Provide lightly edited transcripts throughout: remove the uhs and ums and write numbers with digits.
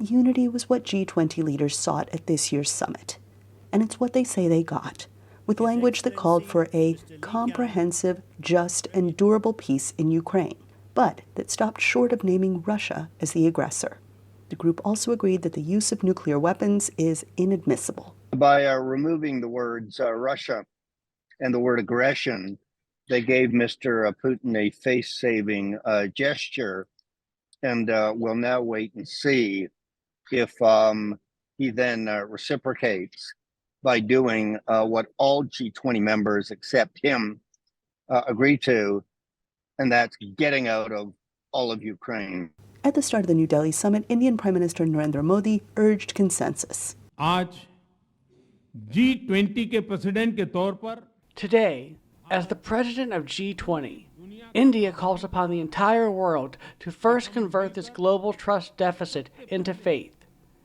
unity was what G20 leaders sought at this year's summit. And it's what they say they got, with language that called for a comprehensive, just, and durable peace in Ukraine, but that stopped short of naming Russia as the aggressor. The group also agreed that the use of nuclear weapons is inadmissible. By removing the words Russia and the word aggression, they gave Mr. Putin a face-saving gesture, and we'll now wait and see if he then reciprocates by doing what all G20 members except him agree to, and that's getting out of all of Ukraine. At the start of the New Delhi summit, Indian Prime Minister Narendra Modi urged consensus. आज G20 के president के तौर पर Today, as the president of G20, India calls upon the entire world to first convert this global trust deficit into faith.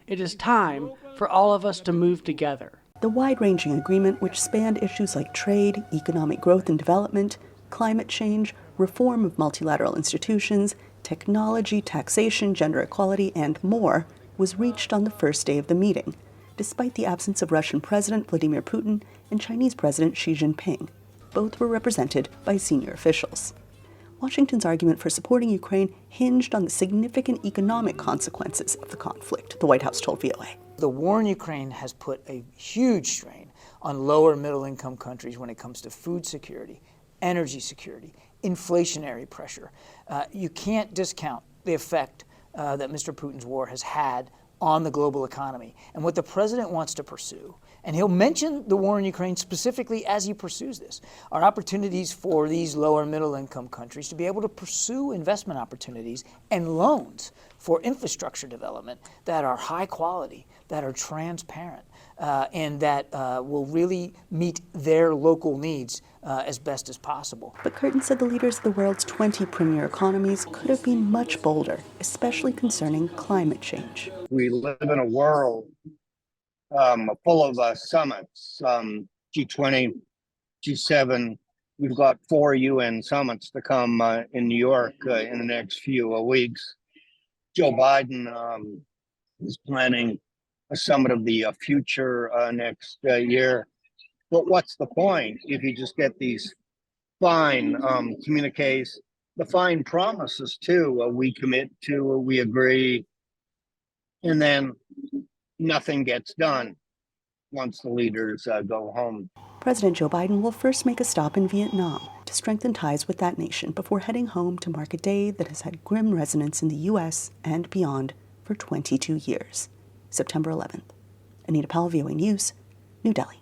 It is time for all of us to move together. The wide-ranging agreement, which spanned issues like trade, economic growth and development, climate change, reform of multilateral institutions, technology, taxation, gender equality, and more, was reached on the first day of the meeting, despite the absence of Russian President Vladimir Putin and Chinese President Xi Jinping. Both were represented by senior officials. Washington's argument for supporting Ukraine hinged on the significant economic consequences of the conflict, the White House told VOA. The war in Ukraine has put a huge strain on lower middle-income countries when it comes to food security, energy security, inflationary pressure. You can't discount the effect that Mr. Putin's war has had on the global economy. And what the president wants to pursue, and he'll mention the war in Ukraine specifically as he pursues this, are opportunities for these lower middle income countries to be able to pursue investment opportunities and loans for infrastructure development that are high quality, that are transparent, and that will really meet their local needs as best as possible. But Curtin said the leaders of the world's 20 premier economies could have been much bolder, especially concerning climate change. We live in a world full of summits, G20, G7. We've got 4 UN summits to come in New York in the next few weeks. Joe Biden is planning a summit of the future next year. But what's the point if you just get these fine communiques, the fine promises too, we commit to, we agree, and then nothing gets done once the leaders go home. President Joe Biden will first make a stop in Vietnam to strengthen ties with that nation before heading home to mark a day that has had grim resonance in the U.S. and beyond for 22 years, September 11th. Anita Powell, VOA News, New Delhi.